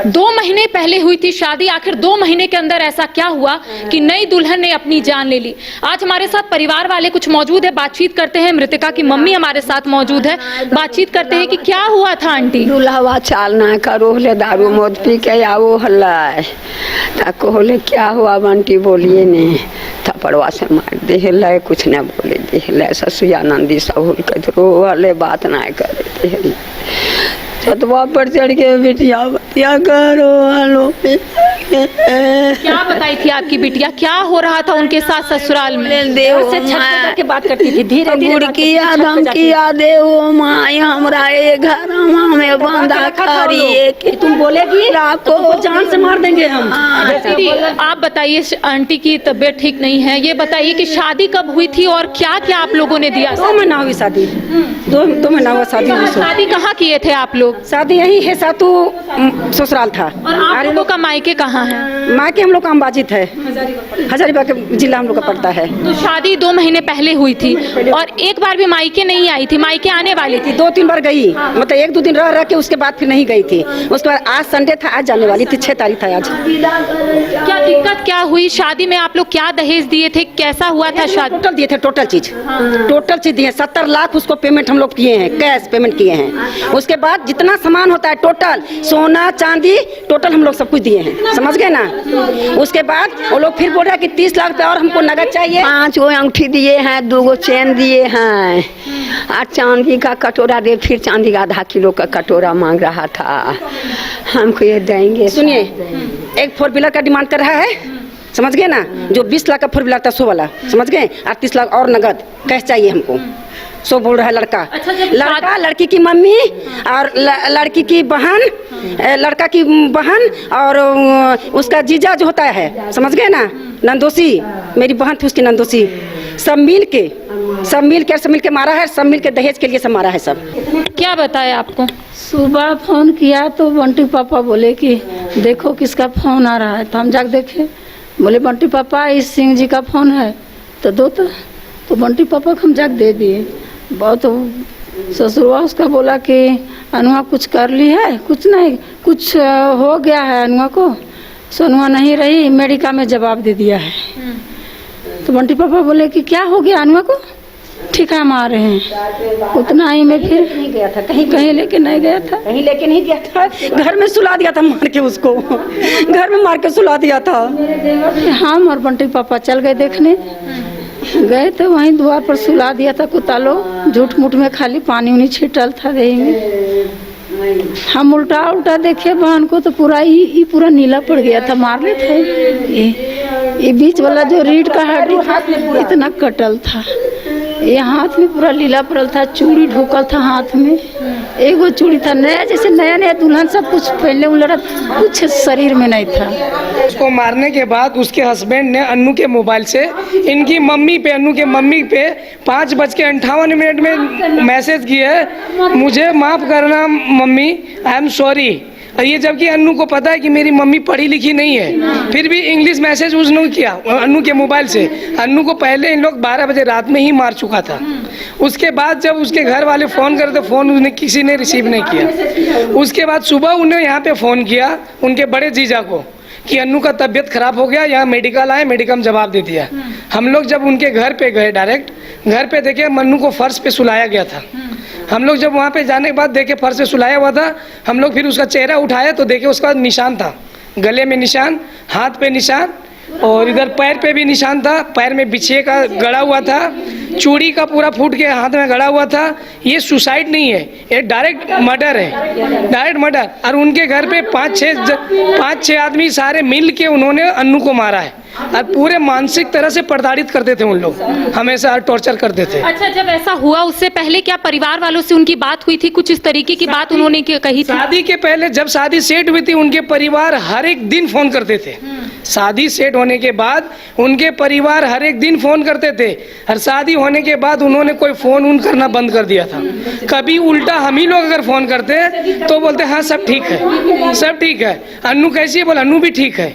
2 महीने पहले हुई थी शादी, आखिर 2 महीने के अंदर ऐसा क्या हुआ कि नई दुल्हन ने अपनी जान ले ली। आज हमारे साथ परिवार वाले कुछ मौजूद है, बातचीत करते हैं। मृतका की मम्मी हमारे साथ मौजूद है, बातचीत करते हैं कि क्या हुआ था आंटी। दूल्हा चाल ना करो ले, दारू मौत पी के आओ हल्ला कोले क्या हुआ बंटी बोलिए ने थप्पड़वा से मार दे ले, कुछ न बोले दे ले, ससुया नंदी सहूल के रो वाले बात ना करे दे, छतवा पर चढ़ के बिटिया बतिया करो हलो। क्या बताई थी आपकी बिटिया, क्या हो रहा था उनके साथ ससुराल में? से छत के बात करती थी, धीरे धीरे किया धमकिया दे ओ माई हमरा ए घर में बंदा करिए कि तुम बोलेगी राको जान से मार देंगे हम। दीदी आप बताइए, आंटी की तबीयत ठीक नहीं है, ये बताइए कि शादी कब हुई थी और क्या क्या आप लोगों ने दिया? 2 महीना हुई शादी, 2 महीना हुआ शादी। शादी कहाँ किए थे आप लोग? शादी यही है सातू ससुराल था। और आप लोगों का मायके कहाँ है? मायके हम लोग का अंबाजी है, हजारीबाग के जिला हम लोग का पड़ता है। तो शादी 2 महीने पहले हुई थी और एक बार भी मायके नहीं आई थी, मायके आने वाली थी। 2-3 बार गई, मतलब 1-2 दिन रह के उसके बाद फिर नहीं गई थी। उसके बाद आज संडे था, आज जाने वाली थी, 6 तारीख था आज। क्या दिक्कत क्या हुई शादी में? आप लोग क्या दहेज दिए थे, कैसा हुआ था शादी? टोटल दिए थे, टोटल चीज दिए। 70 लाख उसको पेमेंट हम लोग किए हैं, कैश पेमेंट किए हैं। उसके बाद जितना सामान होता है टोटल सोना चांदी टोटल हम लोग सब कुछ दिए हैं, समझ गए ना। उसके बाद वो लोग फिर बोल रहे हैं कि 30 लाख रुपया और हमको नगद चाहिए। 5 गो अंगूठी दिए हैं, 2 गो चेन दिए हैं और चांदी का कटोरा दे, फिर चांदी का आधा किलो का कटोरा मांग रहा था, हमको ये देंगे। सुनिए, एक 4 व्हीलर का डिमांड कर रहा है, समझ गए ना। जो 20 लाख का 4 व्हीलर था 100 वाला, समझ गए। 38 लाख और नगद कैश चाहिए हमको, 100 बोल रहा है लड़का। अच्छा, लड़का, लड़की की मम्मी और लड़की की बहन, लड़का की बहन और उसका जीजा जो होता है, समझ गए ना, नंदोसी, मेरी बहन थी उसकी नंदोसी, सब मिल के मारा है, सब मिल के दहेज के लिए सब मारा है सब। क्या बताया आपको? सुबह फोन किया तो बंटी पापा बोले कि देखो किसका फोन आ रहा है, तो हम जाके देखे, बोले बंटी पापा इस सिंह जी का फोन है, तो दो तो बंटी पापा को हम जाके दे दिए। बहुत ससुरवा उसका बोला कि अनुआ कुछ कर ली है, कुछ नहीं, कुछ हो गया है अनुआ को। सोनुआ नहीं रही, मेडिका में जवाब दे दिया है। तो बंटी पापा बोले कि क्या हो गया अनुआ को, ठीक है हम आ रहे हैं। उतना ही में फिर नहीं गया था, कहीं लेके नहीं गया था, कहीं लेके नहीं गया था, घर में सुला दिया था मार के उसको, घर में मार के सुला दिया था। हम और बंटी पापा चल गए देखने, गए तो वहीं द्वार पर सुला दिया था कुत्ता लोग, झूठ मूठ में खाली पानी उनी छिटल था देही में। हम उल्टा देखे बहन को तो पूरा नीला पड़ गया था, मार रहे थे। ये बीच वाला जो रीढ़ का हड्डी इतना कटल था, ये हाथ में पूरा लीला पड़ल था, चूड़ी ढोकल था हाथ में, एक वो चूड़ी था नया, जैसे नया दुल्हन सब कुछ पहले उलट, कुछ शरीर में नहीं था। उसको मारने के बाद उसके हस्बैंड ने अन्नू के मोबाइल से इनकी मम्मी पे, अन्नू के मम्मी पे 5:58 में मैसेज किया है, मुझे माफ़ करना मम्मी, आई एम सॉरी। और ये जबकि अन्नू को पता है कि मेरी मम्मी पढ़ी लिखी नहीं है, फिर भी इंग्लिश मैसेज उसने किया अन्नू के मोबाइल से। अन्नू को पहले इन लोग 12 बजे रात में ही मार चुका था। उसके बाद जब उसके घर वाले फ़ोन करे तो फ़ोन उसने किसी ने रिसीव नहीं किया। उसके बाद सुबह उन्हें यहाँ पे फ़ोन किया उनके बड़े जीजा को कि अन्नू का तबीयत ख़राब हो गया, यहाँ मेडिकल आए, मेडिकल में जवाब दे दिया। हम लोग जब उनके घर पे गए, डायरेक्ट घर पे देखे अन्नू को फर्श पे सुलाया गया था। हम लोग जब वहाँ पे जाने के बाद देखे फर्श पे सुलाया हुआ था, हम लोग फिर उसका चेहरा उठाया तो देखे उसका निशान था, गले में निशान, हाथ पे निशान और इधर पैर पे भी निशान था, पैर में बिछिए का गड़ा हुआ था, चूड़ी का पूरा फूट के हाथ में गड़ा हुआ था। ये सुसाइड नहीं है, ये डायरेक्ट मर्डर है, डायरेक्ट मर्डर। और उनके घर पे 5-6 आदमी सारे मिल के उन्होंने अन्नू को मारा है और पूरे मानसिक तरह से प्रताड़ित करते थे, उन लोग हमेशा टॉर्चर करते थे। अच्छा, जब ऐसा हुआ उससे पहले क्या परिवार वालों से उनकी बात हुई थी, कुछ इस तरीके की बात उन्होंने कही थी? शादी के पहले जब शादी सेट हुई थी उनके परिवार हर एक दिन फोन करते थे। शादी सेट होने के बाद उनके परिवार हर एक दिन फोन करते थे, और शादी होने के बाद उन्होंने कोई फोन करना बंद कर दिया था। कभी उल्टा हम ही लोग अगर फोन करते तो बोलते हाँ सब ठीक है, सब ठीक है। अन्नू कैसी है, बोला अन्नू भी ठीक है।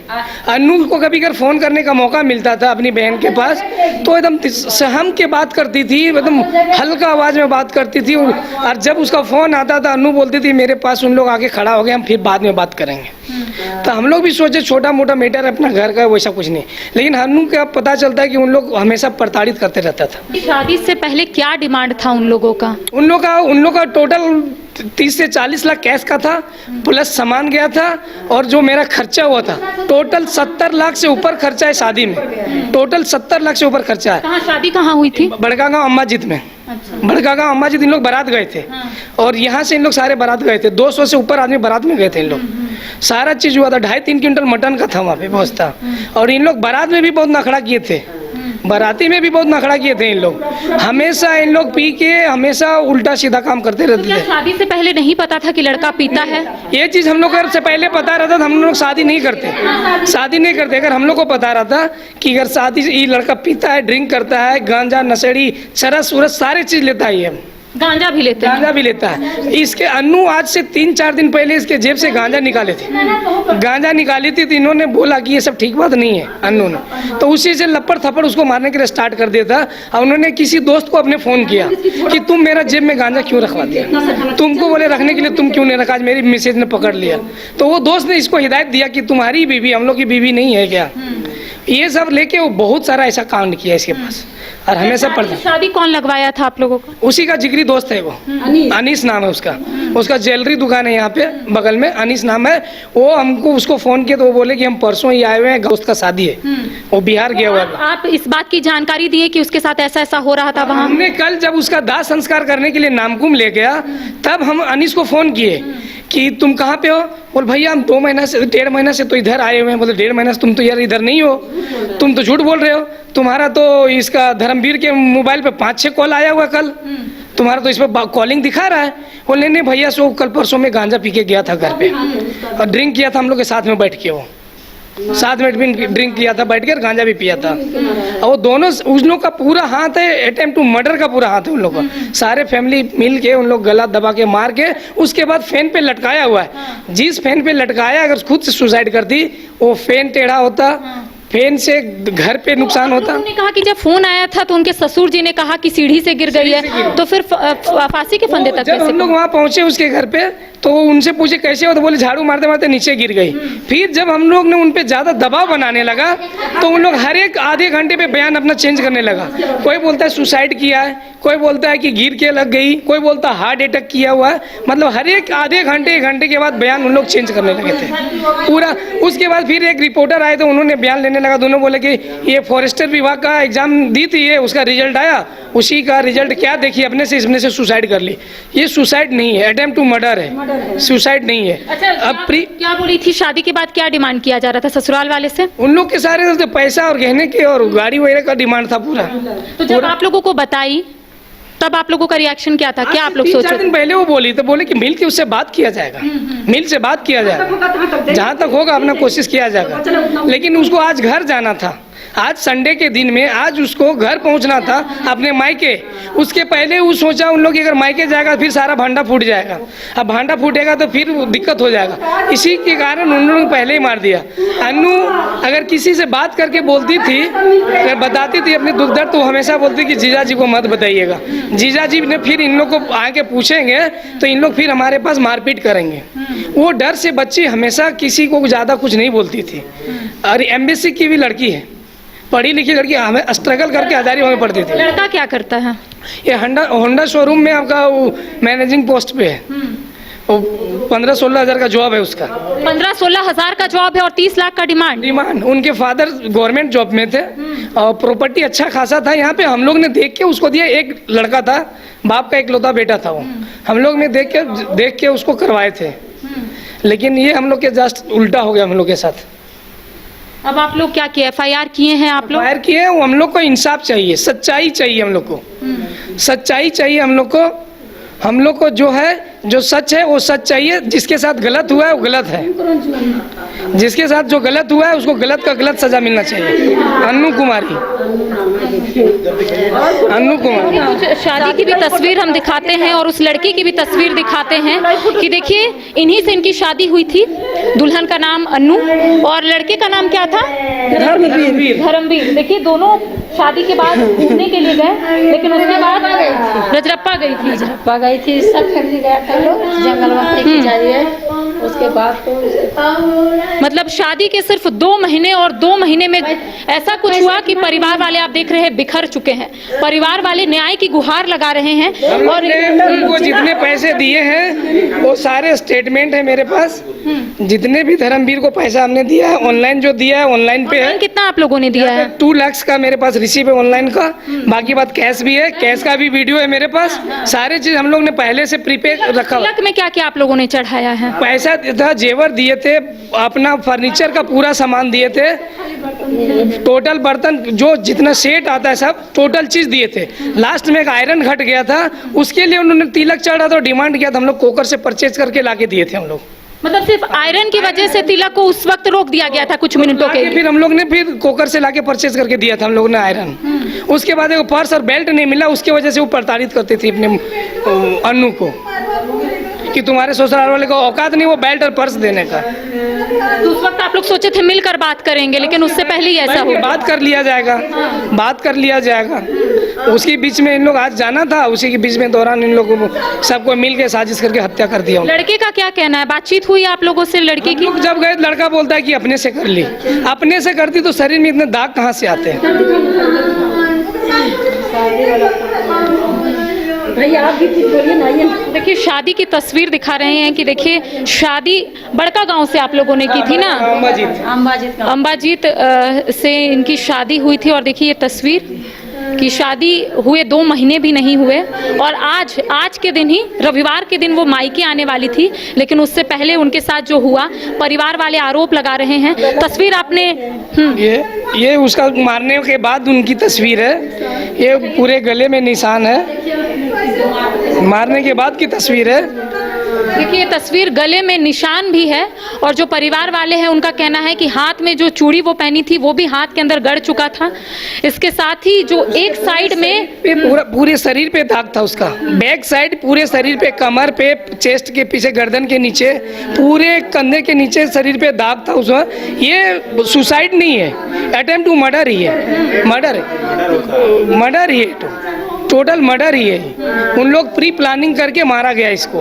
अन्नू को कभी अगर फोन करने का मौका मिलता था अपनी बहन के पास तो एकदम सहम के बात करती थी, एकदम हल्का आवाज में बात करती थी। और जब उसका फोन आता था अन्नू बोलती थी मेरे पास उन लोग आके खड़ा हो गए, हम फिर बाद में बात करेंगे। तो हम लोग भी सोचे छोटा मोटा मैटर अपना घर का, वैसा कुछ नहीं। लेकिन हम का पता चलता है कि उन लोग हमेशा प्रताड़ित करते रहता था। शादी से पहले क्या डिमांड था उन लोगों का? उन लोग का टोटल 30 से 40 लाख कैश का था, प्लस सामान गया था, और जो मेरा खर्चा हुआ था टोटल 70 लाख से ऊपर खर्चा है शादी में। टोटल 70 लाख से ऊपर खर्चा है। कहाँ शादी कहाँ हुई थी? बड़का गांव अम्माजीत में। बड़का गांव अम्माजीत इन लोग बारात गए थे, और यहाँ से इन लोग सारे बारात गए थे। 200 से ऊपर आदमी बारात में गए थे इन लोग। सारा चीज हुआ था, 2.5-3 क्विंटल मटन का था वहाँ पे व्यवस्था। और इन लोग बारात में भी बहुत नखड़ा किए थे, बाराती में भी बहुत नखड़ा किए थे इन लोग। हमेशा इन लोग पी के हमेशा उल्टा सीधा काम करते रहते क्या थे। शादी से पहले नहीं पता था कि लड़का पीता है? ये चीज हम लोग को से पहले पता रहता तो हम लोग शादी नहीं करते, शादी नहीं करते। अगर हम लोग को पता रहता कि अगर शादी ये लड़का पीता है, ड्रिंक करता है, गांजा नशेड़ी चरस उरस सारे चीज लेता है, ये गांजा भी लेते हैं? गांजा भी लेता है। इसके अन्नू आज से 3-4 दिन पहले इसके जेब से गांजा निकाले थे, गांजा निकाली थी। तो इन्होंने बोला कि ये सब ठीक बात नहीं है अन्नू ने, तो उसी से लपड़ थप्पड़ उसको मारने के लिए स्टार्ट कर दिया था। और उन्होंने किसी दोस्त को अपने फ़ोन किया कि तुम मेरा जेब में गांजा क्यों रखवा दिया, तुमको बोले रखने के लिए, तुम क्यों नहीं रखा? आज मेरी मिसेज ने पकड़ लिया। तो वो दोस्त ने इसको हिदायत दिया कि तुम्हारी बीवी हम लोग की बीवी नहीं है क्या? ये सब लेके वो बहुत सारा ऐसा कांड किया इसके पास, और हमेशा पढ़ता। शादी कौन लगवाया था आप लोगों को? उसी का जिगरी दोस्त है वो, अनीस नाम है उसका ज्वेलरी दुकान है यहाँ पे बगल में, अनीस नाम है। वो हमको उसको फोन किया तो वो बोले कि हम परसों ही आए हुए हैं, दोस्त का शादी है, वो बिहार गया हुआ है। आप इस बात की जानकारी दिए कि उसके साथ ऐसा ऐसा हो रहा था वहाँ? हमने कल जब उसका दाह संस्कार करने के लिए नामकुम ले गया, तब हम अनीस को फोन किए कि तुम कहाँ पे हो? बोल भैया हम 2 महीना से 1.5 महीना से तो इधर आए हुए हैं। बोले 1.5 महीना से तुम तो यार इधर नहीं हो, तुम तो झूठ बोल रहे हो। तुम्हारा तो इसका धर्मवीर के मोबाइल पे 5-6 कॉल आया हुआ कल, तुम्हारा तो इस पर कॉलिंग दिखा रहा है। बोले नहीं भैया, सो कल परसों में गांजा पी के गया था घर पे, और ड्रिंक किया था हम लोग के साथ में बैठ के, वो साथ में भी ड्रिंक किया था बैठ कर, गांजा भी पिया था। और वो दोनों उन लोग का पूरा हाथ है, अटेम्प्ट टू मर्डर का पूरा हाथ है उन लोग का। सारे फैमिली मिल के उन लोग गला दबा के मार के उसके बाद फैन पे लटकाया हुआ है। जिस फैन पे लटकाया, अगर खुद से सुसाइड करती वो फैन टेढ़ा होता, फैन से घर पे नुकसान होता। उन्होंने कहा कि जब फोन आया था तो उनके ससुर जी ने कहा कि सीढ़ी से गिर गई है, तो फिर फांसी के फंदे तक जब हम लोग वहाँ पहुँचे उसके घर पे तो उनसे पूछे कैसे हो, तो बोले झाड़ू मारते मारते नीचे गिर गई। फिर जब हम लोग ने उन पे ज़्यादा दबाव बनाने लगा तो उन लोग हर एक आधे घंटे पे बयान अपना चेंज करने लगा। कोई बोलता है सुसाइड किया है, कोई बोलता है कि गिर के लग गई, कोई बोलता है हार्ट अटैक किया हुआ है। मतलब हर एक आधे घंटे 1 घंटे के बाद बयान उन लोग चेंज करने लगे थे पूरा। उसके बाद फिर एक रिपोर्टर आए तो उन्होंने बयान लेने लगा। दोनों बोले कि ये फॉरेस्टर विभाग का एग्जाम दी थी, ये उसका रिजल्ट आया, उसी का रिजल्ट क्या देखिए अपने से इसने से सुसाइड कर ली। ये सुसाइड नहीं है, अटेम्प्ट टू मर्डर है, सुसाइड नहीं है। अच्छा, अब क्या बोली थी? शादी के बाद क्या डिमांड किया जा रहा था ससुराल वाले से? उन लोग के सारे तो पैसा और गहने के और गाड़ी वगैरह का डिमांड था पूरा। तो जब आप लोगों को बताई तब आप लोगों का रिएक्शन क्या था? क्या आप लोग सोचे? 3-4 दिन पहले वो बोली तो बोले कि मिल के उससे बात किया जाएगा, मिल से बात किया जाएगा, जहाँ तक होगा अपना कोशिश किया जाएगा। लेकिन उसको आज घर जाना था, आज संडे के दिन में आज उसको घर पहुंचना था अपने मायके। उसके पहले वो सोचा उन लोग कि अगर मायके जाएगा फिर सारा भांडा फूट जाएगा, अब भांडा फूटेगा तो फिर दिक्कत हो जाएगा। इसी के कारण उन लोगों ने पहले ही मार दिया। अन्नू अगर किसी से बात करके बोलती थी, अगर बताती थी अपने दुख दर्द, तो हमेशा बोलती कि जीजा जी को मत बताइएगा। जीजा जी ने फिर इन लोग को आके पूछेंगे तो इन लोग फिर हमारे पास मारपीट करेंगे। वो डर से बच्ची हमेशा किसी को ज़्यादा कुछ नहीं बोलती थी। और एमबीसी की भी लड़की है, पढ़ी लिखी लड़की, हमें स्ट्रगल करके हजारीबाग में पढ़ती थी। लड़का क्या करता है? ये होंडा शोरूम में आपका वो मैनेजिंग पोस्ट पे है। वो 15-16 हज़ार का जॉब है उसका। 15-16 हज़ार का जॉब है और 30 लाख का डिमांड। उनके फादर गवर्नमेंट जॉब में थे और प्रॉपर्टी अच्छा खासा था। यहाँ पे हम लोग ने देख के उसको दिया, एक लड़का था, बाप का इकलौता बेटा था वो। हम लोग ने देख के उसको करवाए थे, लेकिन ये हम लोग के जस्ट उल्टा हो गया हम लोग के साथ। अब आप लोग क्या किए? FIR किए हैं आप लोग? FIR किए हैं। हम लोग को इंसाफ चाहिए, सच्चाई चाहिए, हम लोग को सच्चाई चाहिए। हम लोग को जो है, जो सच है वो सच चाहिए। जिसके साथ गलत हुआ है वो गलत है, जिसके साथ जो गलत हुआ है उसको गलत का गलत सजा मिलना चाहिए। अन्नू कुमारी कुछ शादी की भी तस्वीर हम दिखाते हैं और उस लड़की की भी तस्वीर दिखाते हैं कि देखिए इन्हीं से इनकी शादी हुई थी। दुल्हन का नाम अन्नू और लड़के का नाम क्या था? धर्मवीर। देखिए दोनों शादी के बाद घूमने के लिए गए, लेकिन उसके बाद रजरप्पा गई थी। सब फैमिली गया था लोग, जंगल वहाँ की जा रही है। उसके बाद तो मतलब शादी के सिर्फ 2 महीने और 2 महीने में ऐसा कुछ हुआ कि परिवार वाले आप देख रहे हैं बिखर चुके हैं। परिवार वाले न्याय की गुहार लगा रहे हैं हम और ने उनको जितने पैसे दिए हैं वो सारे स्टेटमेंट है मेरे पास। जितने भी धर्मवीर को पैसा हमने दिया है, ऑनलाइन जो दिया है ऑनलाइन पे है। कितना आप लोगों ने दिया है? 2 लाख का मेरे पास रिसीव है ऑनलाइन का। बाकी बात कैश भी है, कैश का भी वीडियो है मेरे पास। सारे चीज हम लोग ने पहले से प्रीपेड रखा हुआ। तिलक में क्या क्या आप लोगों ने चढ़ाया है? पैसा था, जेवर दिए थे, अपना फर्नीचर का पूरा सामान दिए थे, टोटल बर्तन जो जितना सेट आता है सब टोटल चीज दिए थे। लास्ट में एक आयरन घट गया था, उसके लिए उन्होंने तिलक चढ़ा तो डिमांड किया था, हम लोग कोकर से परचेज करके लाके दिए थे हम लोग। मतलब सिर्फ आयरन की वजह से तिलक को उस वक्त रोक दिया गया था कुछ मिनटों के लिए। फिर हम लोग ने फिर कोकर से लाके परचेज करके दिया था हम लोग ने आयरन। उसके बाद एक पर्स और बेल्ट नहीं मिला, उसके वजह से वो प्रताड़ित करती थी अपने अन्नू को कि तुम्हारे ससुराल वाले को औकात नहीं वो बेल्ट और पर्स देने का। तो उस वक्त आप लोग सोचे थे मिलकर बात करेंगे, लेकिन उससे पहले ही ऐसा हुआ। बात कर लिया जाएगा, बात कर लिया जाएगा। उसके बीच में इन लोग आज जाना था, उसी के बीच में दौरान इन लोगों को सबको मिल के साजिश करके हत्या कर दिया। लड़के का क्या कहना है? बातचीत हुई आप लोगों से लड़के की? जब गए लड़का बोलता है कि अपने से कर ली। अपने से करती तो शरीर में इतने दाग कहाँ से आते हैं? भैया आप भी कुछ बोलिए ना। ये देखिए शादी की तस्वीर दिखा रहे हैं कि देखिए शादी बड़का गांव से आप लोगों ने की थी ना, अंबाजीत से इनकी शादी हुई थी। और देखिए ये तस्वीर कि शादी हुए 2 महीने भी नहीं हुए और आज के दिन ही रविवार के दिन वो मायके आने वाली थी, लेकिन उससे पहले उनके साथ जो हुआ परिवार वाले आरोप लगा रहे हैं। तस्वीर आपने ये उसका मारने के बाद उनकी तस्वीर है, ये पूरे गले में निशान है, मारने के बाद की तस्वीर है। देखिए ये तस्वीर गले में निशान भी है और जो परिवार वाले हैं उनका कहना है कि हाथ में जो चूड़ी वो पहनी थी वो भी हाथ के अंदर गड़ चुका था। इसके साथ ही जो एक साइड में पूरे शरीर पे दाग था उसका, बैक साइड पूरे शरीर पे, कमर पे, चेस्ट के पीछे, गर्दन के नीचे, पूरे कंधे के नीचे शरीर पे दाग था उसमें। ये सुसाइड नहीं है, अटेम्प्ट टू मर्डर ही है, मर्डर ही है, टोटल मर्डर ही है। उन लोग प्री प्लानिंग करके मारा गया इसको।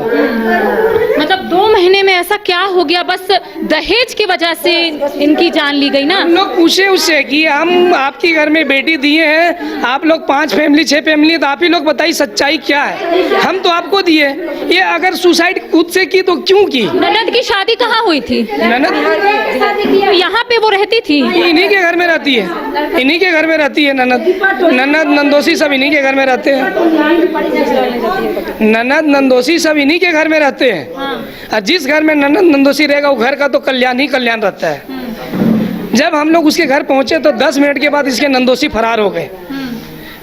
मतलब 2 महीने में ऐसा क्या हो गया? बस दहेज की वजह से इनकी जान ली गई ना। हम लोग पूछे उससे कि हम आपके घर में बेटी दिए हैं, आप लोग 5 फैमिली 6 फैमिली, तो आप ही लोग बताइए सच्चाई क्या है? हम तो आपको दिए, ये अगर सुसाइड खुद से की तो क्यों की? ननद की शादी कहाँ हुई थी? ननद यहाँ पे वो रहती थी, इन्हीं के घर में रहती है, इन्हीं के घर में रहती है। ननद नंदोसी सब इन्हीं के घर में रहते हैं, ननद नंदोसी सब इन्हीं के घर में रहते हैं। और जिस घर में ननद नंदोसी रहेगा वो घर का तो कल्याण ही कल्याण रहता है। जब हम लोग उसके घर पहुंचे तो 10 मिनट के बाद इसके नंदोसी फरार हो गए।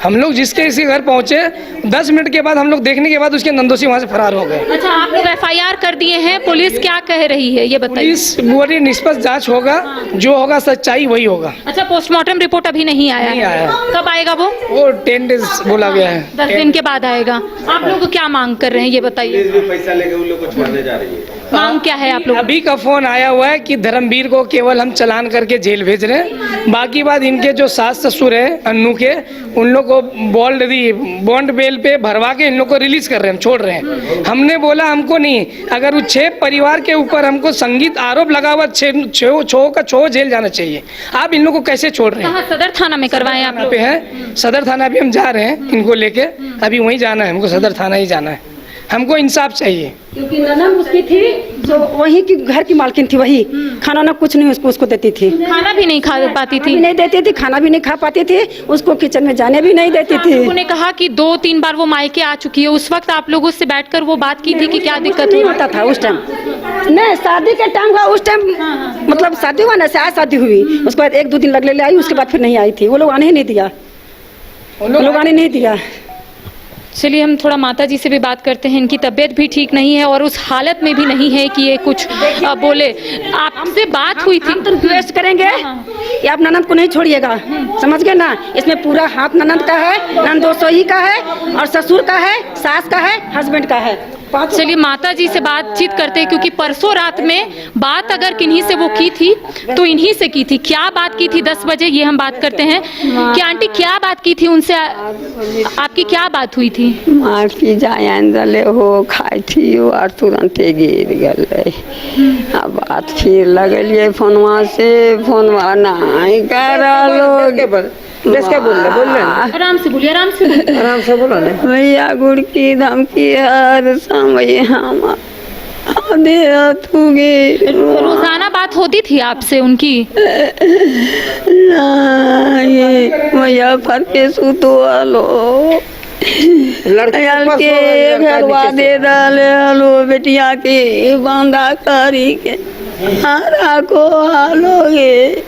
हम लोग जिसके इसके घर पहुंचे 10 मिनट के बाद हम लोग देखने के बाद उसके नंदोसी वहां से फरार हो गए। अच्छा आप लोग FIR कर दिए हैं, पुलिस क्या कह रही है ये बताइए? पुलिस बोली निष्पक्ष जांच होगा, जो होगा सच्चाई वही होगा। अच्छा पोस्टमार्टम रिपोर्ट अभी नहीं आया? नहीं आया। कब आएगा वो 10 डेज बोला गया है, 10 दिन के बाद आएगा। आप लोग क्या मांग कर रहे हैं ये बताइए? पैसा लेके उन लोग को छोड़ने जा रही है। मांग क्या है आप लोग? अभी का फोन आया हुआ है कि धर्मवीर को केवल हम चालान करके जेल भेज रहे हैं, बाकी बात इनके जो सास ससुर है अन्नू के, उन लोग को बॉन्ड बेल पे भरवा के इन लोग को रिलीज कर रहे हैं, हम छोड़ रहे हैं। हमने बोला हमको नहीं, अगर वो 6 परिवार के ऊपर हमको संगीत आरोप लगा हुआ 6 जेल जाना चाहिए। आप इन लोग को कैसे छोड़ रहे हैं? कहाँ सदर थाना में करवाएं आप लोग? पे है सदर थाना भी हम जा रहे हैं इनको लेके, अभी वहीं जाना है हमको, सदर थाना ही जाना है। हमको इंसाफ चाहिए क्योंकि ननद उसकी थी जो वही की घर की मालकिन थी, वही खाना ना कुछ नहीं उसको देती थी, खाना भी नहीं खा पाती थी, नहीं देती थी, खाना भी नहीं खा पाती थी, उसको किचन में जाने भी नहीं देती थी। उन्होंने कहा कि 2-3 बार वो मायके आ चुकी है। उस वक्त आप लोगों से बैठकर वो बात की थी कि क्या दिक्कत नहीं होता था उस टाइम? नहीं, शादी के टाइम हुआ उस टाइम, मतलब शादी हुआ ना, आज शादी हुई, उसके बाद 1-2 दिन लगने आई, उसके बाद फिर नहीं आई थी। वो लोग आने ही नहीं दिया, वो लोग आने नहीं दिया। चलिए हम थोड़ा माता जी से भी बात करते हैं। इनकी तबीयत भी ठीक नहीं है और उस हालत में भी नहीं है कि ये कुछ बोले। आपसे बात हुई थी? तो रिक्वेस्ट करेंगे कि आप ननद को नहीं छोड़िएगा, समझ गए ना? इसमें पूरा हाथ ननद का है, नंदोसोई का है और ससुर का है, सास का है, हस्बैंड का है। चलिए माता जी से बातचीत करते हैं, क्योंकि परसों रात में बात अगर किन्हीं से वो की थी तो इन्हीं से की थी। क्या बात की थी 10 बजे, ये हम बात करते हैं कि आंटी क्या बात की थी उनसे, आपकी क्या बात हुई थी? मार की जाए अंदर हो खाई थी और तुरंत गिर गए। अब बात फिर लगलिए फोनवा से, फोनवा नहीं कर लोग आराम से बोलिए, आराम से बोलिए। आराम से बोलो ना। भैया गुड़ की धमकी हर समय हम रोजाना बात होती थी आपसे उनकी? भैया फर के सुतो आलो के घरवा दे डालो बेटिया के बांधा करी के को आलोगे।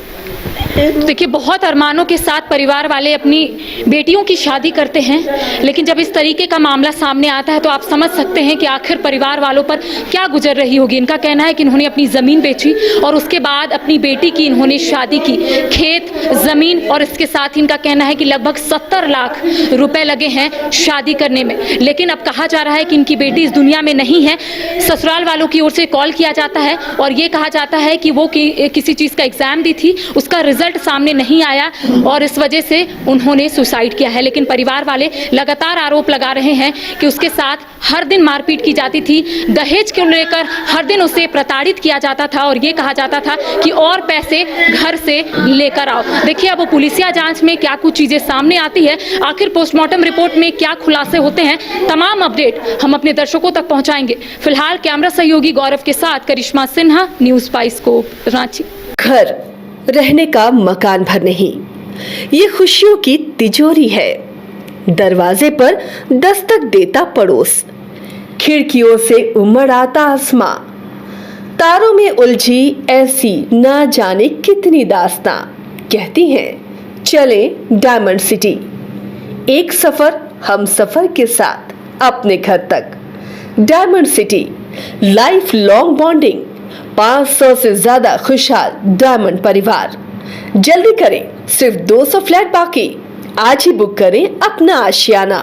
देखिए बहुत अरमानों के साथ परिवार वाले अपनी बेटियों की शादी करते हैं, लेकिन जब इस तरीके का मामला सामने आता है तो आप समझ सकते हैं कि आखिर परिवार वालों पर क्या गुजर रही होगी। इनका कहना है कि इन्होंने अपनी ज़मीन बेची और उसके बाद अपनी बेटी की इन्होंने शादी की, खेत ज़मीन, और इसके साथ इनका कहना है कि लगभग 70 लाख रुपए लगे हैं शादी करने में। लेकिन अब कहा जा रहा है कि इनकी बेटी इस दुनिया में नहीं है। ससुराल वालों की ओर से कॉल किया जाता है और ये कहा जाता है कि वो किसी चीज़ का एग्ज़ाम दी थी, उसका रिजल्ट सामने नहीं आया और इस वजह से उन्होंने सुसाइड किया है। लेकिन परिवार वाले लगातार आरोप लगा रहे हैं कि उसके साथ हर दिन मारपीट की जाती थी, दहेज को लेकर हर दिन उसे प्रताड़ित किया जाता था और ये कहा जाता था कि और पैसे घर से लेकर आओ। देखिए अब पुलिसिया जांच में क्या कुछ चीजें सामने आती है, आखिर पोस्टमार्टम रिपोर्ट में क्या खुलासे होते हैं, तमाम अपडेट हम अपने दर्शकों तक पहुंचाएंगे। फिलहाल कैमरा सहयोगी गौरव के साथ करिश्मा सिन्हा, न्यूज़ 22 को रांची। घर रहने का मकान भर नहीं, ये खुशियों की तिजोरी है। दरवाजे पर दस्तक देता पड़ोस, खिड़कियों से उमड़ आता आसमां, तारों में उलझी ऐसी ना जाने कितनी दास्तां। कहती हैं चले डायमंड सिटी, एक सफर हम सफर के साथ अपने घर तक। Diamond city, life long bonding, 500 से ज्यादा खुशहाल डायमंड परिवार। जल्दी करें, सिर्फ 200 फ्लैट बाकी। आज ही बुक करें अपना आशियाना।